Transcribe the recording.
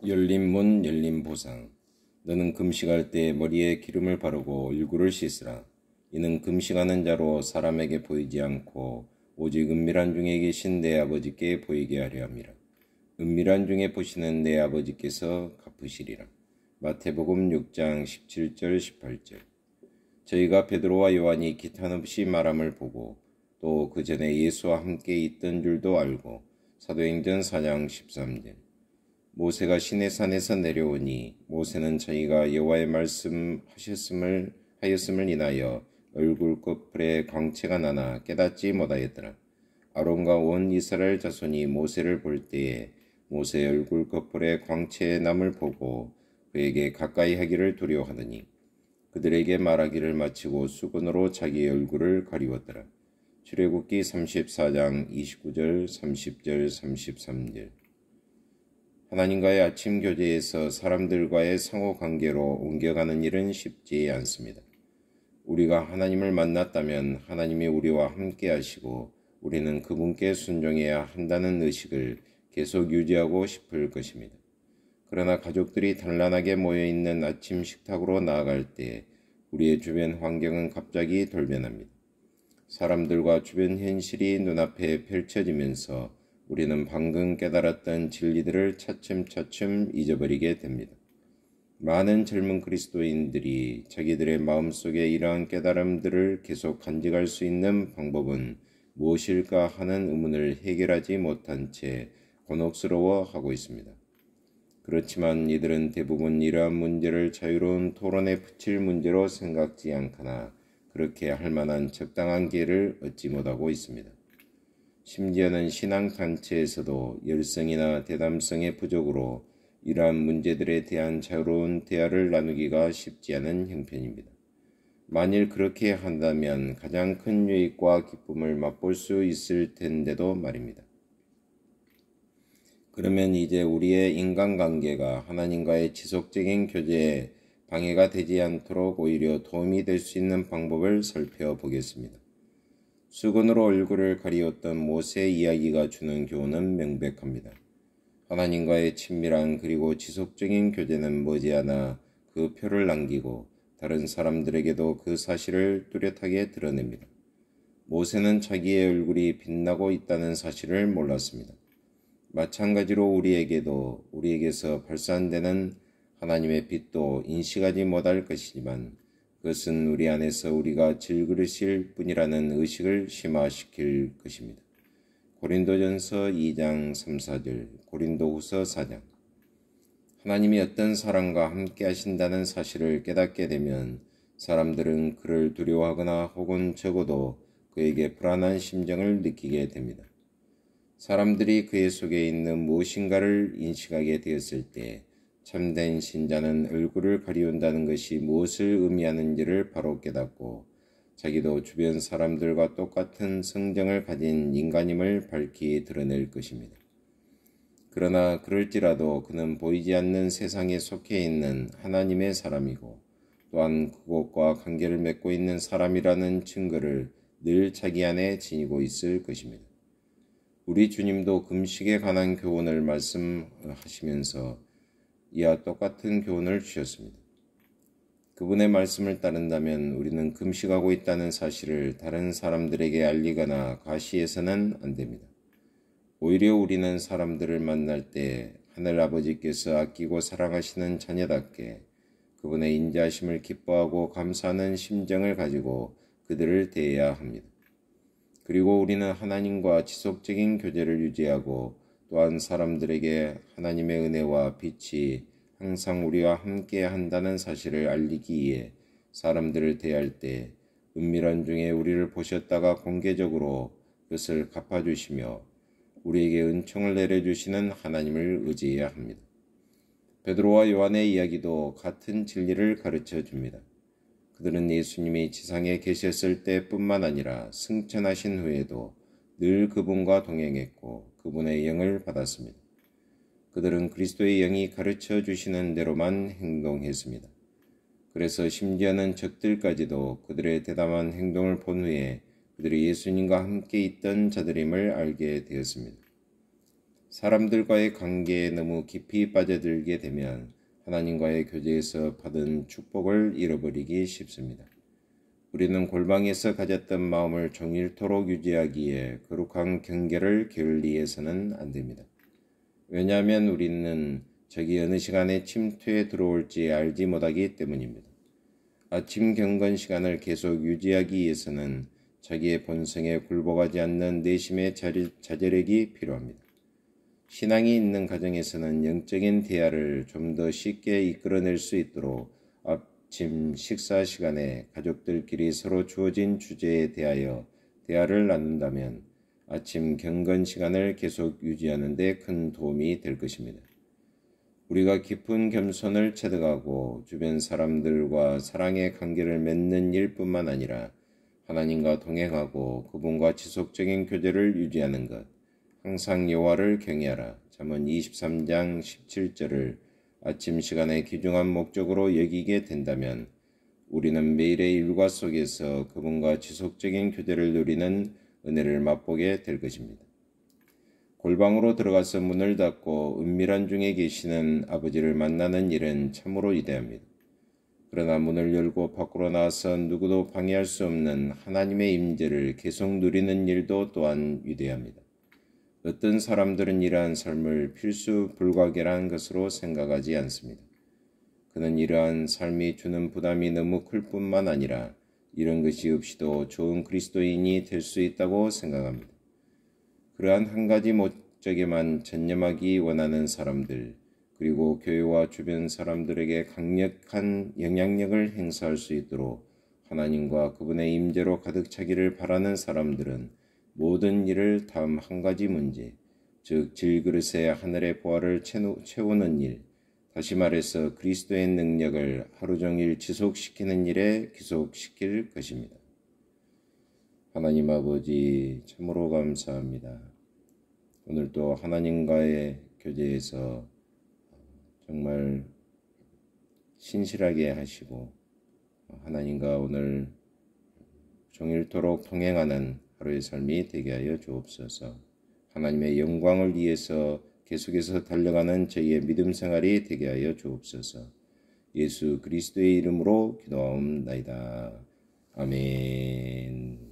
열린 문 열린 보상. 너는 금식할 때 머리에 기름을 바르고 얼굴을 씻으라. 이는 금식하는 자로 사람에게 보이지 않고 오직 은밀한 중에 계신 내 아버지께 보이게 하려 함이라. 은밀한 중에 보시는 내 아버지께서 갚으시리라. 마태복음 6장 17절 18절. 저희가 베드로와 요한이 기탄없이 말함을 보고 또 그 전에 예수와 함께 있던 줄도 알고 사도행전 4장 13절. 모세가 시내산에서 내려오니 모세는 자기가 여호와의 말씀하였음을 인하여 얼굴 끝불에 광채가 나나 깨닫지 못하였더라. 아론과 온 이스라엘 자손이 모세를 볼 때에 모세의 얼굴 끝불에 광채의 남을 보고 그에게 가까이 하기를 두려워하더니 그들에게 말하기를 마치고 수건으로 자기의 얼굴을 가리웠더라. 출애굽기 34장 29절 30절 33절. 하나님과의 아침 교제에서 사람들과의 상호관계로 옮겨가는 일은 쉽지 않습니다. 우리가 하나님을 만났다면 하나님이 우리와 함께 하시고 우리는 그분께 순종해야 한다는 의식을 계속 유지하고 싶을 것입니다. 그러나 가족들이 단란하게 모여있는 아침 식탁으로 나아갈 때 우리의 주변 환경은 갑자기 돌변합니다. 사람들과 주변 현실이 눈앞에 펼쳐지면서 우리는 방금 깨달았던 진리들을 차츰차츰 잊어버리게 됩니다. 많은 젊은 그리스도인들이 자기들의 마음속에 이러한 깨달음들을 계속 간직할 수 있는 방법은 무엇일까 하는 의문을 해결하지 못한 채 곤혹스러워하고 있습니다. 그렇지만 이들은 대부분 이러한 문제를 자유로운 토론에 붙일 문제로 생각지 않거나 그렇게 할 만한 적당한 기회를 얻지 못하고 있습니다. 심지어는 신앙단체에서도 열성이나 대담성의 부족으로 이러한 문제들에 대한 자유로운 대화를 나누기가 쉽지 않은 형편입니다. 만일 그렇게 한다면 가장 큰 유익과 기쁨을 맛볼 수 있을 텐데도 말입니다. 그러면 이제 우리의 인간관계가 하나님과의 지속적인 교제에 방해가 되지 않도록 오히려 도움이 될 수 있는 방법을 살펴보겠습니다. 수건으로 얼굴을 가리웠던 모세의 이야기가 주는 교훈은 명백합니다. 하나님과의 친밀한 그리고 지속적인 교제는 머지않아 그 표를 남기고 다른 사람들에게도 그 사실을 뚜렷하게 드러냅니다. 모세는 자기의 얼굴이 빛나고 있다는 사실을 몰랐습니다. 마찬가지로 우리에게서 발산되는 하나님의 빛도 인식하지 못할 것이지만 그것은 우리 안에서 우리가 질그릇일 뿐이라는 의식을 심화시킬 것입니다. 고린도전서 2장 3, 4절, 고린도후서 4장. 하나님이 어떤 사람과 함께 하신다는 사실을 깨닫게 되면 사람들은 그를 두려워하거나 혹은 적어도 그에게 불안한 심정을 느끼게 됩니다. 사람들이 그의 속에 있는 무엇인가를 인식하게 되었을 때 참된 신자는 얼굴을 가리운다는 것이 무엇을 의미하는지를 바로 깨닫고 자기도 주변 사람들과 똑같은 성정을 가진 인간임을 밝히 드러낼 것입니다. 그러나 그럴지라도 그는 보이지 않는 세상에 속해 있는 하나님의 사람이고 또한 그곳과 관계를 맺고 있는 사람이라는 증거를 늘 자기 안에 지니고 있을 것입니다. 우리 주님도 금식에 관한 교훈을 말씀하시면서 이와 똑같은 교훈을 주셨습니다. 그분의 말씀을 따른다면 우리는 금식하고 있다는 사실을 다른 사람들에게 알리거나 과시해서는 안 됩니다. 오히려 우리는 사람들을 만날 때 하늘아버지께서 아끼고 사랑하시는 자녀답게 그분의 인자하심을 기뻐하고 감사하는 심정을 가지고 그들을 대해야 합니다. 그리고 우리는 하나님과 지속적인 교제를 유지하고 또한 사람들에게 하나님의 은혜와 빛이 항상 우리와 함께 한다는 사실을 알리기 위해 사람들을 대할 때 은밀한 중에 우리를 보셨다가 공개적으로 그것을 갚아주시며 우리에게 은총을 내려주시는 하나님을 의지해야 합니다. 베드로와 요한의 이야기도 같은 진리를 가르쳐 줍니다. 그들은 예수님이 지상에 계셨을 때뿐만 아니라 승천하신 후에도 늘 그분과 동행했고 그분의 영을 받았습니다. 그들은 그리스도의 영이 가르쳐 주시는 대로만 행동했습니다. 그래서 심지어는 적들까지도 그들의 대담한 행동을 본 후에 그들이 예수님과 함께 있던 자들임을 알게 되었습니다. 사람들과의 관계에 너무 깊이 빠져들게 되면 하나님과의 교제에서 받은 축복을 잃어버리기 쉽습니다. 우리는 골방에서 가졌던 마음을 종일토록 유지하기에 거룩한 경계를 게을리해서는 안 됩니다. 왜냐하면 우리는 적이 어느 시간에 침투해 들어올지 알지 못하기 때문입니다. 아침 경건 시간을 계속 유지하기 위해서는 자기의 본성에 굴복하지 않는 내심의 자제력이 필요합니다. 신앙이 있는 가정에서는 영적인 대화를 좀 더 쉽게 이끌어낼 수 있도록 아침 식사 시간에 가족들끼리 서로 주어진 주제에 대하여 대화를 나눈다면 아침 경건 시간을 계속 유지하는 데 큰 도움이 될 것입니다. 우리가 깊은 겸손을 체득하고 주변 사람들과 사랑의 관계를 맺는 일뿐만 아니라 하나님과 동행하고 그분과 지속적인 교제를 유지하는 것, 항상 여호와를 경외하라. 잠언 23장 17절을 아침 시간에 귀중한 목적으로 여기게 된다면 우리는 매일의 일과 속에서 그분과 지속적인 교제를 누리는 은혜를 맛보게 될 것입니다. 골방으로 들어가서 문을 닫고 은밀한 중에 계시는 아버지를 만나는 일은 참으로 위대합니다. 그러나 문을 열고 밖으로 나와서 누구도 방해할 수 없는 하나님의 임재를 계속 누리는 일도 또한 위대합니다. 어떤 사람들은 이러한 삶을 필수 불가결한 것으로 생각하지 않습니다. 그는 이러한 삶이 주는 부담이 너무 클 뿐만 아니라 이런 것이 없이도 좋은 그리스도인이 될 수 있다고 생각합니다. 그러한 한 가지 목적에만 전념하기 원하는 사람들, 그리고 교회와 주변 사람들에게 강력한 영향력을 행사할 수 있도록 하나님과 그분의 임재로 가득 차기를 바라는 사람들은 모든 일을 다음 한 가지 문제, 즉 질그릇에 하늘의 보화를 채우는 일, 다시 말해서 그리스도의 능력을 하루 종일 지속시키는 일에 기속시킬 것입니다. 하나님 아버지 참으로 감사합니다. 오늘도 하나님과의 교제에서 정말 신실하게 하시고 하나님과 오늘 종일토록 동행하는 하루의 삶이 되게 하여 주옵소서. 하나님의 영광을 위해서 계속해서 달려가는 저희의 믿음 생활이 되게 하여 주옵소서. 예수 그리스도의 이름으로 기도하옵나이다. 아멘.